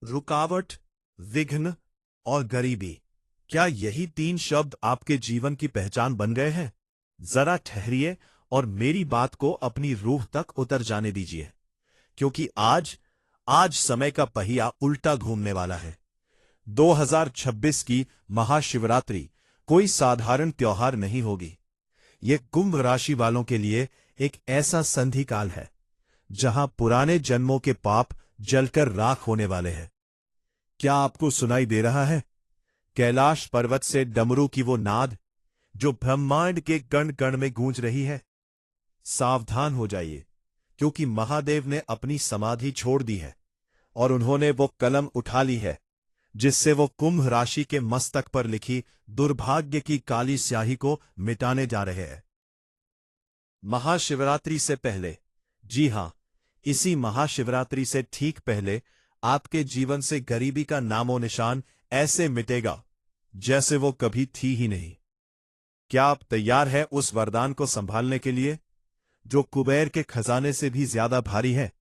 रुकावट, विघ्न और गरीबी। क्या यही 3 शब्द आपके जीवन की पहचान बन गए हैं? जरा ठहरिए और मेरी बात को अपनी रूह तक उतर जाने दीजिए, क्योंकि आज आज समय का पहिया उल्टा घूमने वाला है। 2026 की महाशिवरात्रि कोई साधारण त्योहार नहीं होगी। ये कुंभ राशि वालों के लिए एक ऐसा संधि काल है जहां पुराने जन्मों के पाप जलकर राख होने वाले हैं। क्या आपको सुनाई दे रहा है? कैलाश पर्वत से डमरू की वो नाद जो ब्रह्मांड के कण कण में गूंज रही है। सावधान हो जाइए, क्योंकि महादेव ने अपनी समाधि छोड़ दी है और उन्होंने वो कलम उठा ली है जिससे वो कुंभ राशि के मस्तक पर लिखी दुर्भाग्य की काली स्याही को मिटाने जा रहे हैं। महाशिवरात्रि से पहले, जी हां, इसी महाशिवरात्रि से ठीक पहले आपके जीवन से गरीबी का नामो निशान ऐसे मिटेगा जैसे वो कभी थी ही नहीं। क्या आप तैयार हैं उस वरदान को संभालने के लिए जो कुबेर के खजाने से भी ज्यादा भारी है?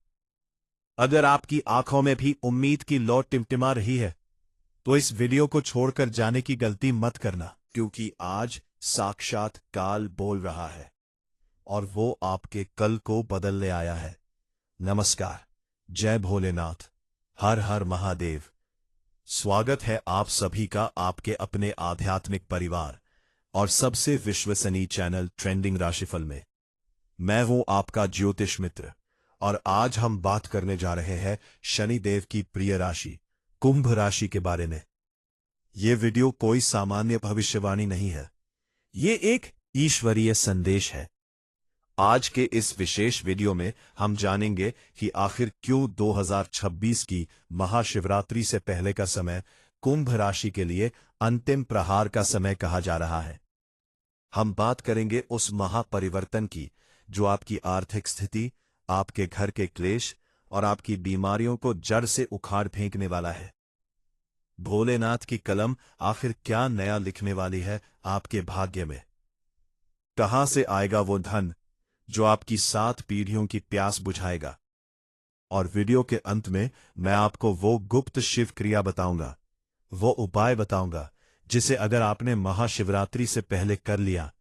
अगर आपकी आंखों में भी उम्मीद की लौ टिमटिमा रही है तो इस वीडियो को छोड़कर जाने की गलती मत करना, क्योंकि आज साक्षात काल बोल रहा है और वो आपके कल को बदलने आया है। नमस्कार, जय भोलेनाथ, हर हर महादेव। स्वागत है आप सभी का आपके अपने आध्यात्मिक परिवार और सबसे विश्वसनीय चैनल ट्रेंडिंग राशिफल में। मैं हूं आपका ज्योतिष मित्र और आज हम बात करने जा रहे हैं शनिदेव की प्रिय राशि कुंभ राशि के बारे में। यह वीडियो कोई सामान्य भविष्यवाणी नहीं है, ये एक ईश्वरीय संदेश है। आज के इस विशेष वीडियो में हम जानेंगे कि आखिर क्यों 2026 की महाशिवरात्रि से पहले का समय कुंभ राशि के लिए अंतिम प्रहार का समय कहा जा रहा है। हम बात करेंगे उस महापरिवर्तन की जो आपकी आर्थिक स्थिति, आपके घर के क्लेश और आपकी बीमारियों को जड़ से उखाड़ फेंकने वाला है। भोलेनाथ की कलम आखिर क्या नया लिखने वाली है आपके भाग्य में? कहां से आएगा वो धन जो आपकी 7 पीढ़ियों की प्यास बुझाएगा? और वीडियो के अंत में मैं आपको वो गुप्त शिव क्रिया बताऊंगा, वो उपाय बताऊंगा जिसे अगर आपने महाशिवरात्रि से पहले कर लिया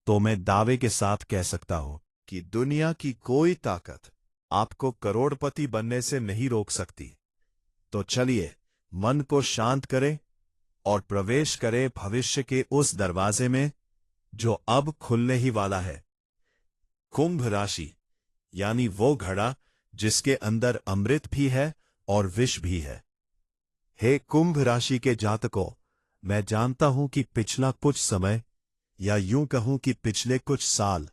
तो मैं दावे के साथ कह सकता हूं कि दुनिया की कोई ताकत आपको करोड़पति बनने से नहीं रोक सकती। तो चलिए, मन को शांत करें और प्रवेश करें भविष्य के उस दरवाजे में जो अब खुलने ही वाला है। कुंभ राशि यानी वो घड़ा जिसके अंदर अमृत भी है और विष भी है। हे कुंभ राशि के जातकों, मैं जानता हूं कि पिछला कुछ समय, या यूं कहूं कि पिछले कुछ साल,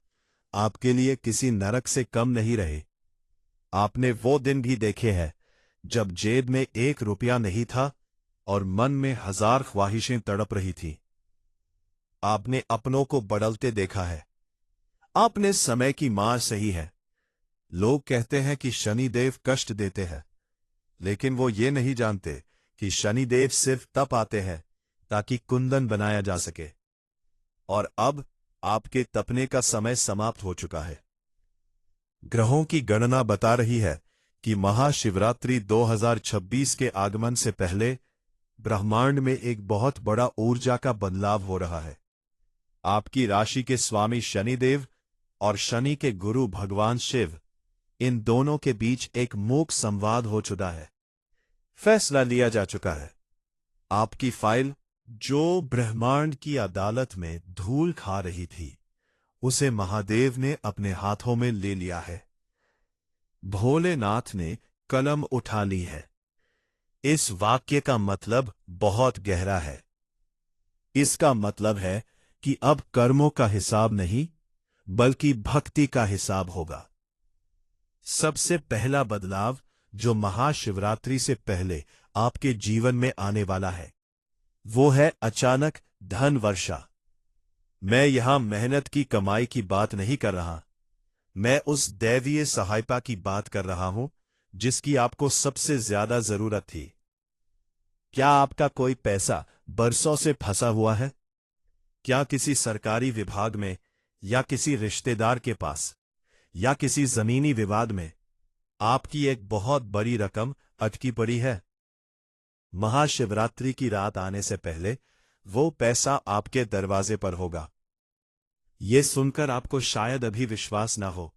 आपके लिए किसी नरक से कम नहीं रहे। आपने वो दिन भी देखे हैं जब जेब में 1 रुपया नहीं था और मन में 1000 ख्वाहिशें तड़प रही थी। आपने अपनों को बदलते देखा है। आपने समय की मार सही है। लोग कहते हैं कि शनिदेव कष्ट देते हैं, लेकिन वो ये नहीं जानते कि शनिदेव सिर्फ तब आते हैं ताकि कुंदन बनाया जा सके। और अब आपके तपने का समय समाप्त हो चुका है। ग्रहों की गणना बता रही है कि महाशिवरात्रि 2026 के आगमन से पहले ब्रह्मांड में एक बहुत बड़ा ऊर्जा का बदलाव हो रहा है। आपकी राशि के स्वामी शनिदेव और शनि के गुरु भगवान शिव, इन दोनों के बीच एक मूक संवाद हो चुका है। फैसला लिया जा चुका है। आपकी फाइल जो ब्रह्मांड की अदालत में धूल खा रही थी, उसे महादेव ने अपने हाथों में ले लिया है। भोलेनाथ ने कलम उठा ली है। इस वाक्य का मतलब बहुत गहरा है। इसका मतलब है कि अब कर्मों का हिसाब नहीं, बल्कि भक्ति का हिसाब होगा। सबसे पहला बदलाव जो महाशिवरात्रि से पहले आपके जीवन में आने वाला है, वो है अचानक धन वर्षा। मैं यहां मेहनत की कमाई की बात नहीं कर रहा, मैं उस दैवीय सहायता की बात कर रहा हूं जिसकी आपको सबसे ज्यादा जरूरत थी। क्या आपका कोई पैसा बरसों से फंसा हुआ है? क्या किसी सरकारी विभाग में, या किसी रिश्तेदार के पास, या किसी जमीनी विवाद में आपकी एक बहुत बड़ी रकम अटकी पड़ी है? महाशिवरात्रि की रात आने से पहले वो पैसा आपके दरवाजे पर होगा। ये सुनकर आपको शायद अभी विश्वास ना हो।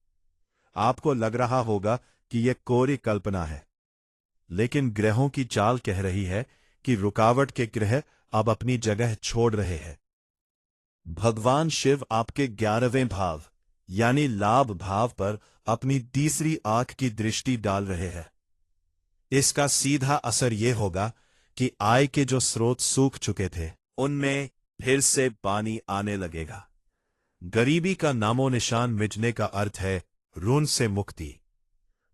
आपको लग रहा होगा कि यह कोरी कल्पना है, लेकिन ग्रहों की चाल कह रही है कि रुकावट के ग्रह अब अपनी जगह छोड़ रहे हैं। भगवान शिव आपके 11वें भाव यानी लाभ भाव पर अपनी तीसरी आंख की दृष्टि डाल रहे हैं। इसका सीधा असर यह होगा कि आय के जो स्रोत सूख चुके थे उनमें फिर से पानी आने लगेगा। गरीबी का नामो निशान मिटने का अर्थ है ऋण से मुक्ति।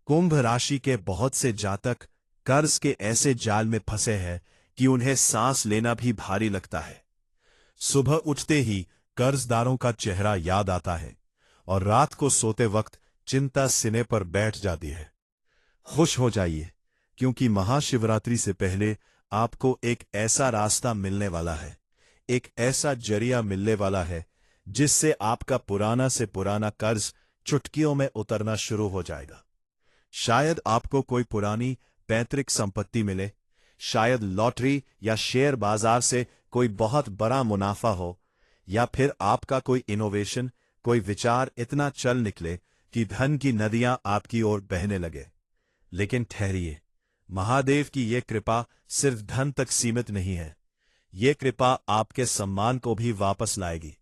कुंभ राशि के बहुत से जातक कर्ज के ऐसे जाल में फंसे हैं कि उन्हें सांस लेना भी भारी लगता है। सुबह उठते ही कर्जदारों का चेहरा याद आता है और रात को सोते वक्त चिंता सीने पर बैठ जाती है। खुश हो जाइए, क्योंकि महाशिवरात्रि से पहले आपको एक ऐसा रास्ता मिलने वाला है, एक ऐसा जरिया मिलने वाला है जिससे आपका पुराना से पुराना कर्ज चुटकियों में उतरना शुरू हो जाएगा। शायद आपको कोई पुरानी पैतृक संपत्ति मिले, शायद लॉटरी या शेयर बाजार से कोई बहुत बड़ा मुनाफा हो, या फिर आपका कोई इनोवेशन, कोई विचार इतना चल निकले कि धन की नदियां आपकी ओर बहने लगे। लेकिन ठहरिए, महादेव की ये कृपा सिर्फ धन तक सीमित नहीं है, ये कृपा आपके सम्मान को भी वापस लाएगी।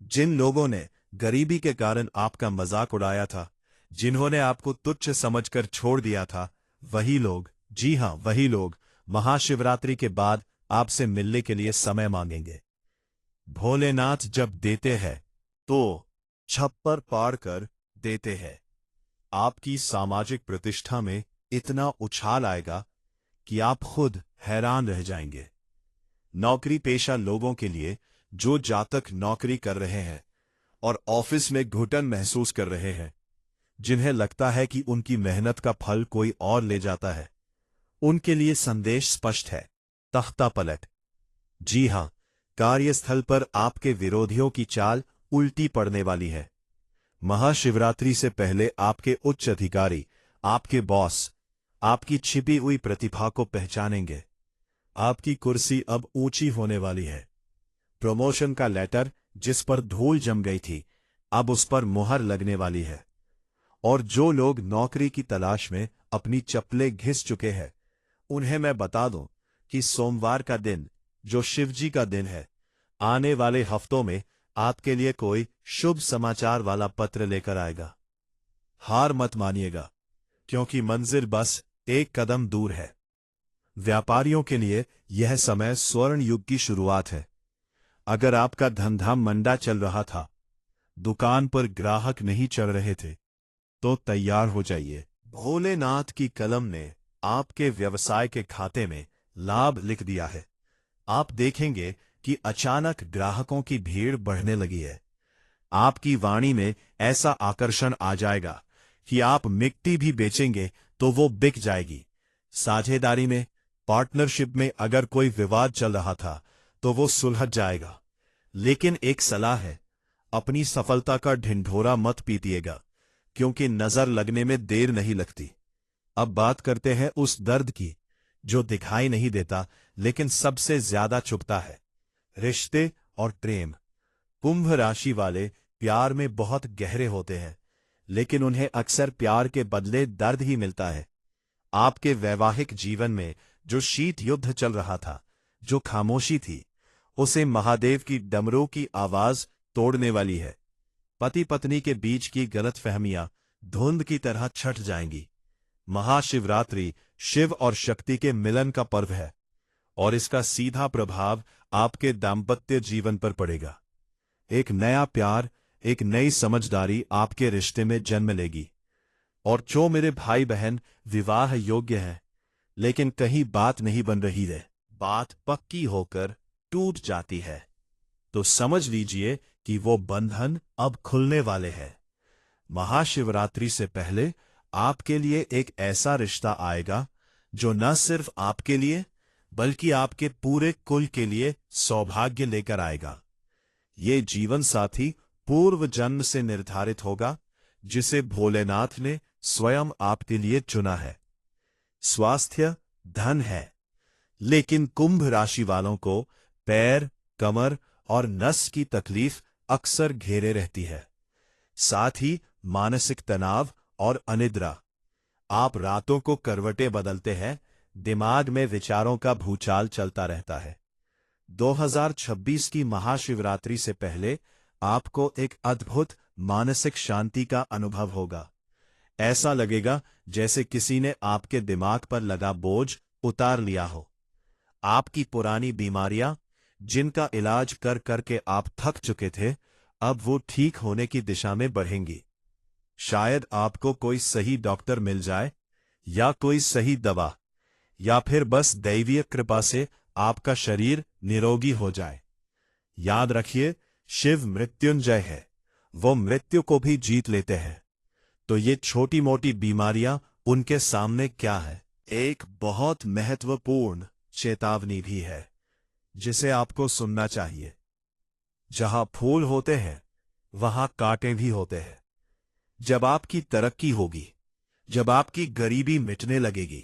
जिन लोगों ने गरीबी के कारण आपका मजाक उड़ाया था, जिन्होंने आपको तुच्छ समझकर छोड़ दिया था, वही लोग, जी हां वही लोग, महाशिवरात्रि के बाद आपसे मिलने के लिए समय मांगेंगे। भोलेनाथ जब देते हैं तो छप्पर पाड़ कर देते हैं। आपकी सामाजिक प्रतिष्ठा में इतना उछाल आएगा कि आप खुद हैरान रह जाएंगे। नौकरी पेशा लोगों के लिए, जो जातक नौकरी कर रहे हैं और ऑफिस में घुटन महसूस कर रहे हैं, जिन्हें लगता है कि उनकी मेहनत का फल कोई और ले जाता है, उनके लिए संदेश स्पष्ट है, तख्ता पलट। जी हां, कार्यस्थल पर आपके विरोधियों की चाल उल्टी पड़ने वाली है। महाशिवरात्रि से पहले आपके उच्च अधिकारी, आपके बॉस, आपकी छिपी हुई प्रतिभा को पहचानेंगे। आपकी कुर्सी अब ऊंची होने वाली है। प्रमोशन का लेटर जिस पर धूल जम गई थी, अब उस पर मुहर लगने वाली है। और जो लोग नौकरी की तलाश में अपनी चप्पलें घिस चुके हैं, उन्हें मैं बता दूं कि सोमवार का दिन, जो शिवजी का दिन है, आने वाले हफ्तों में आपके लिए कोई शुभ समाचार वाला पत्र लेकर आएगा। हार मत मानिएगा, क्योंकि मंजिल बस एक कदम दूर है। व्यापारियों के लिए यह समय स्वर्ण युग की शुरुआत है। अगर आपका धंधा मंदा चल रहा था, दुकान पर ग्राहक नहीं चढ़ रहे थे, तो तैयार हो जाइए। भोलेनाथ की कलम ने आपके व्यवसाय के खाते में लाभ लिख दिया है। आप देखेंगे कि अचानक ग्राहकों की भीड़ बढ़ने लगी है। आपकी वाणी में ऐसा आकर्षण आ जाएगा कि आप मिट्टी भी बेचेंगे तो वो बिक जाएगी। साझेदारी में, पार्टनरशिप में अगर कोई विवाद चल रहा था तो वो सुलझ जाएगा। लेकिन एक सलाह है, अपनी सफलता का ढिंढोरा मत पीटिएगा, क्योंकि नजर लगने में देर नहीं लगती। अब बात करते हैं उस दर्द की जो दिखाई नहीं देता लेकिन सबसे ज्यादा चुभता है, रिश्ते और प्रेम। कुंभ राशि वाले प्यार में बहुत गहरे होते हैं, लेकिन उन्हें अक्सर प्यार के बदले दर्द ही मिलता है। आपके वैवाहिक जीवन में जो शीत युद्ध चल रहा था, जो खामोशी थी, उसे महादेव की डमरू की आवाज तोड़ने वाली है। पति पत्नी के बीच की गलतफहमियां धुंध की तरह छट जाएंगी। महाशिवरात्रि शिव और शक्ति के मिलन का पर्व है, और इसका सीधा प्रभाव आपके दाम्पत्य जीवन पर पड़ेगा। एक नया प्यार, एक नई समझदारी आपके रिश्ते में जन्म लेगी। और जो मेरे भाई बहन विवाह योग्य हैं, लेकिन कहीं बात नहीं बन रही है, बात पक्की होकर टूट जाती है, तो समझ लीजिए कि वो बंधन अब खुलने वाले हैं। महाशिवरात्रि से पहले आपके लिए एक ऐसा रिश्ता आएगा जो न सिर्फ आपके लिए बल्कि आपके पूरे कुल के लिए सौभाग्य लेकर आएगा। ये जीवन साथी पूर्व जन्म से निर्धारित होगा, जिसे भोलेनाथ ने स्वयं आपके लिए चुना है। स्वास्थ्य धन है, लेकिन कुंभ राशि वालों को पैर, कमर और नस की तकलीफ अक्सर घेरे रहती है। साथ ही मानसिक तनाव और अनिद्रा। आप रातों को करवटें बदलते हैं, दिमाग में विचारों का भूचाल चलता रहता है। 2026 की महाशिवरात्रि से पहले आपको एक अद्भुत मानसिक शांति का अनुभव होगा। ऐसा लगेगा जैसे किसी ने आपके दिमाग पर लगा बोझ उतार लिया हो। आपकी पुरानी बीमारियां, जिनका इलाज कर करके आप थक चुके थे, अब वो ठीक होने की दिशा में बढ़ेंगी। शायद आपको कोई सही डॉक्टर मिल जाए, या कोई सही दवा, या फिर बस दैवीय कृपा से आपका शरीर निरोगी हो जाए। याद रखिए, शिव मृत्युंजय है, वो मृत्यु को भी जीत लेते हैं। तो ये छोटी मोटी बीमारियां उनके सामने क्या है? एक बहुत महत्वपूर्ण चेतावनी भी है, जिसे आपको सुनना चाहिए। जहां फूल होते हैं, वहां कांटे भी होते हैं। जब आपकी तरक्की होगी, जब आपकी गरीबी मिटने लगेगी,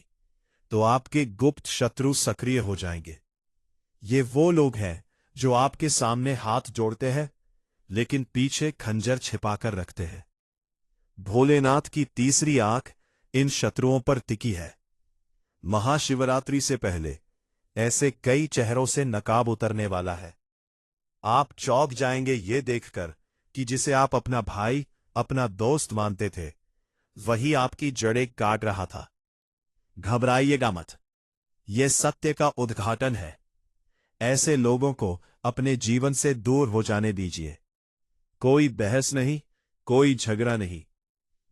तो आपके गुप्त शत्रु सक्रिय हो जाएंगे। ये वो लोग हैं जो आपके सामने हाथ जोड़ते हैं, लेकिन पीछे खंजर छिपाकर रखते हैं। भोलेनाथ की तीसरी आंख इन शत्रुओं पर टिकी है। महाशिवरात्रि से पहले ऐसे कई चेहरों से नकाब उतरने वाला है। आप चौंक जाएंगे ये देखकर कि जिसे आप अपना भाई, अपना दोस्त मानते थे, वही आपकी जड़ें काट रहा था। घबराइएगा मत, यह सत्य का उद्घाटन है। ऐसे लोगों को अपने जीवन से दूर हो जाने दीजिए। कोई बहस नहीं, कोई झगड़ा नहीं,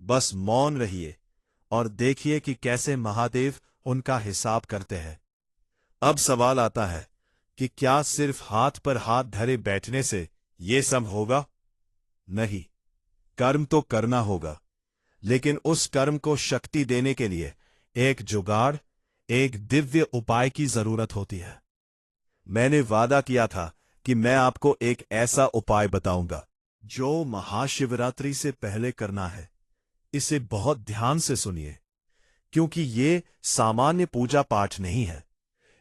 बस मौन रहिए और देखिए कि कैसे महादेव उनका हिसाब करते हैं। अब सवाल आता है कि क्या सिर्फ हाथ पर हाथ धरे बैठने से ये सब होगा? नहीं, कर्म तो करना होगा, लेकिन उस कर्म को शक्ति देने के लिए एक जुगाड़, एक दिव्य उपाय की जरूरत होती है। मैंने वादा किया था कि मैं आपको एक ऐसा उपाय बताऊंगा जो महाशिवरात्रि से पहले करना है। इसे बहुत ध्यान से सुनिए, क्योंकि ये सामान्य पूजा पाठ नहीं है।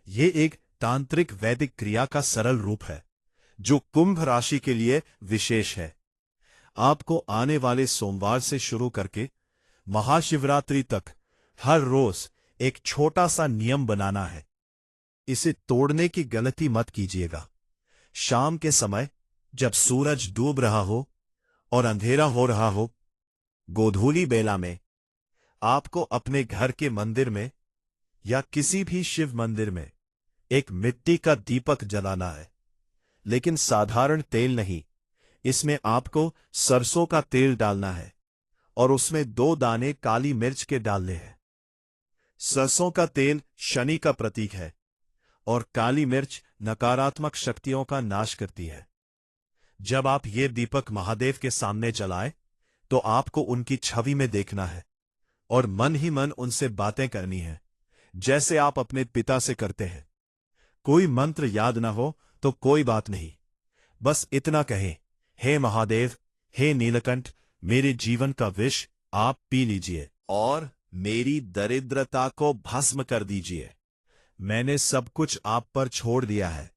ये एक तांत्रिक वैदिक क्रिया का सरल रूप है, जो कुंभ राशि के लिए विशेष है। आपको आने वाले सोमवार से शुरू करके महाशिवरात्रि तक हर रोज एक छोटा सा नियम बनाना है। इसे तोड़ने की गलती मत कीजिएगा। शाम के समय, जब सूरज डूब रहा हो और अंधेरा हो रहा हो, गोधूली बेला में आपको अपने घर के मंदिर में या किसी भी शिव मंदिर में एक मिट्टी का दीपक जलाना है। लेकिन साधारण तेल नहीं, इसमें आपको सरसों का तेल डालना है और उसमें 2 दाने काली मिर्च के डालने हैं। सरसों का तेल शनि का प्रतीक है और काली मिर्च नकारात्मक शक्तियों का नाश करती है। जब आप ये दीपक महादेव के सामने जलाएं, तो आपको उनकी छवि में देखना है और मन ही मन उनसे बातें करनी है, जैसे आप अपने पिता से करते हैं। कोई मंत्र याद ना हो तो कोई बात नहीं, बस इतना कहें, हे महादेव, हे नीलकंठ, मेरे जीवन का विष आप पी लीजिए और मेरी दरिद्रता को भस्म कर दीजिए। मैंने सब कुछ आप पर छोड़ दिया है।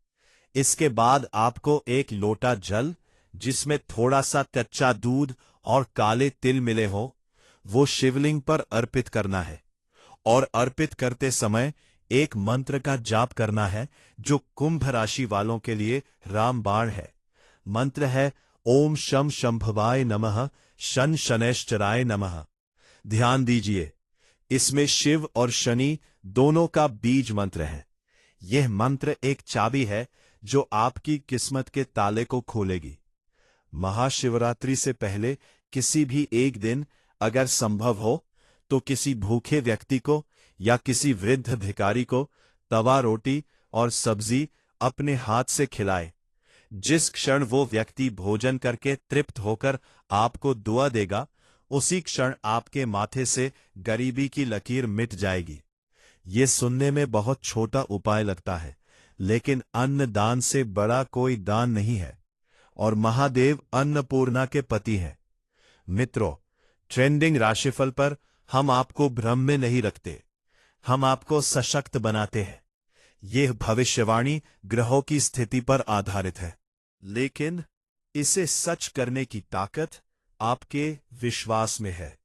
इसके बाद आपको एक लोटा जल, जिसमें थोड़ा सा कच्चा दूध और काले तिल मिले हो, वो शिवलिंग पर अर्पित करना है और अर्पित करते समय एक मंत्र का जाप करना है, जो कुंभ राशि वालों के लिए रामबाण है। मंत्र है ओम शम शंभवाय नमः, शन शनैश्चराय नमः। ध्यान दीजिए, इसमें शिव और शनि दोनों का बीज मंत्र है। यह मंत्र एक चाबी है जो आपकी किस्मत के ताले को खोलेगी। महाशिवरात्रि से पहले किसी भी एक दिन, अगर संभव हो, तो किसी भूखे व्यक्ति को या किसी वृद्ध भिखारी को तवा रोटी और सब्जी अपने हाथ से खिलाए। जिस क्षण वो व्यक्ति भोजन करके तृप्त होकर आपको दुआ देगा, उसी क्षण आपके माथे से गरीबी की लकीर मिट जाएगी। ये सुनने में बहुत छोटा उपाय लगता है, लेकिन अन्न दान से बड़ा कोई दान नहीं है और महादेव अन्नपूर्णा के पति हैं। मित्रों, ट्रेंडिंग राशिफल पर हम आपको भ्रम में नहीं रखते, हम आपको सशक्त बनाते हैं। यह भविष्यवाणी ग्रहों की स्थिति पर आधारित है, लेकिन इसे सच करने की ताकत आपके विश्वास में है।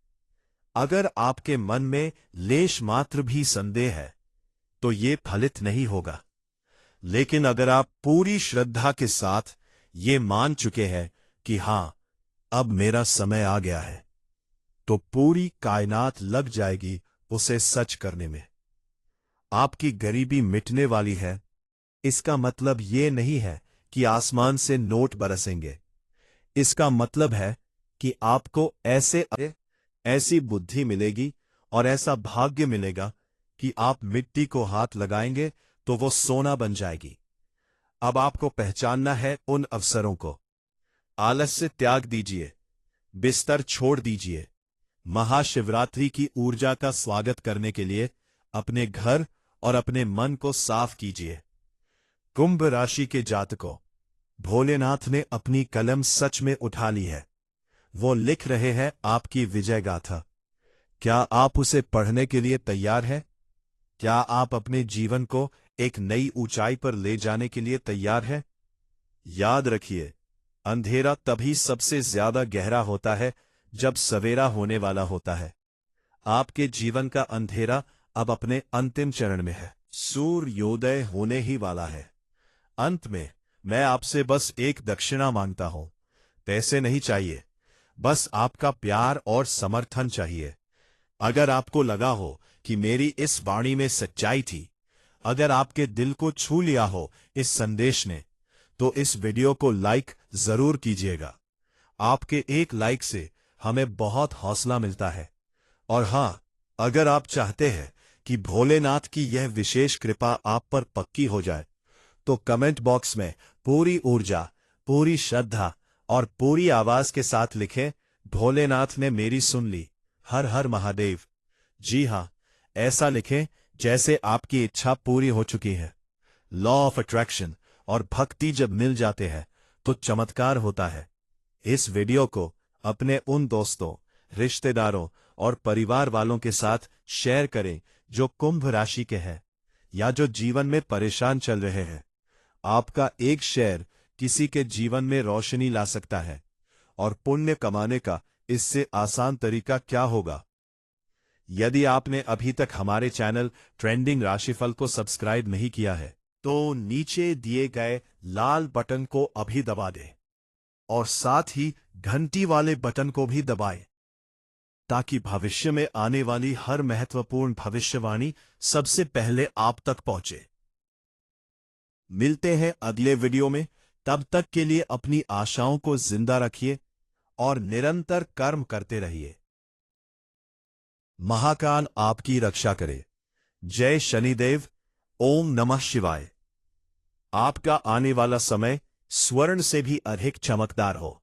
अगर आपके मन में लेश मात्र भी संदेह है तो ये फलित नहीं होगा। लेकिन अगर आप पूरी श्रद्धा के साथ ये मान चुके हैं कि हां, अब मेरा समय आ गया है, तो पूरी कायनात लग जाएगी उसे सच करने में। आपकी गरीबी मिटने वाली है, इसका मतलब ये नहीं है कि आसमान से नोट बरसेंगे। इसका मतलब है कि आपको ऐसी बुद्धि मिलेगी और ऐसा भाग्य मिलेगा कि आप मिट्टी को हाथ लगाएंगे तो वो सोना बन जाएगी। अब आपको पहचानना है उन अवसरों को। आलस्य त्याग दीजिए, बिस्तर छोड़ दीजिए। महाशिवरात्रि की ऊर्जा का स्वागत करने के लिए अपने घर और अपने मन को साफ कीजिए। कुंभ राशि के जातकों, भोलेनाथ ने अपनी कलम सच में उठा ली है। वो लिख रहे हैं आपकी विजय गाथा। क्या आप उसे पढ़ने के लिए तैयार हैं? क्या आप अपने जीवन को एक नई ऊंचाई पर ले जाने के लिए तैयार हैं? याद रखिए, अंधेरा तभी सबसे ज्यादा गहरा होता है जब सवेरा होने वाला होता है। आपके जीवन का अंधेरा अब अपने अंतिम चरण में है। सूर्योदय होने ही वाला है। अंत में मैं आपसे बस एक दक्षिणा मांगता हूं। पैसे नहीं चाहिए, बस आपका प्यार और समर्थन चाहिए। अगर आपको लगा हो कि मेरी इस वाणी में सच्चाई थी, अगर आपके दिल को छू लिया हो इस संदेश ने, तो इस वीडियो को लाइक जरूर कीजिएगा। आपके एक लाइक से हमें बहुत हौसला मिलता है। और हां, अगर आप चाहते हैं कि भोलेनाथ की यह विशेष कृपा आप पर पक्की हो जाए, तो कमेंट बॉक्स में पूरी ऊर्जा, पूरी श्रद्धा और पूरी आवाज के साथ लिखें, भोलेनाथ ने मेरी सुन ली, हर हर महादेव। जी हां, ऐसा लिखें जैसे आपकी इच्छा पूरी हो चुकी है। लॉ ऑफ अट्रैक्शन और भक्ति जब मिल जाते हैं तो चमत्कार होता है। इस वीडियो को अपने उन दोस्तों, रिश्तेदारों और परिवार वालों के साथ शेयर करें जो कुंभ राशि के हैं या जो जीवन में परेशान चल रहे हैं। आपका एक शेयर किसी के जीवन में रोशनी ला सकता है, और पुण्य कमाने का इससे आसान तरीका क्या होगा? यदि आपने अभी तक हमारे चैनल ट्रेंडिंग राशिफल को सब्सक्राइब नहीं किया है, तो नीचे दिए गए लाल बटन को अभी दबा दें और साथ ही घंटी वाले बटन को भी दबाएं, ताकि भविष्य में आने वाली हर महत्वपूर्ण भविष्यवाणी सबसे पहले आप तक पहुंचे। मिलते हैं अगले वीडियो में। तब तक के लिए अपनी आशाओं को जिंदा रखिए और निरंतर कर्म करते रहिए। महाकाल आपकी रक्षा करे। जय शनिदेव। ओम नमः शिवाय। आपका आने वाला समय स्वर्ण से भी अधिक चमकदार हो।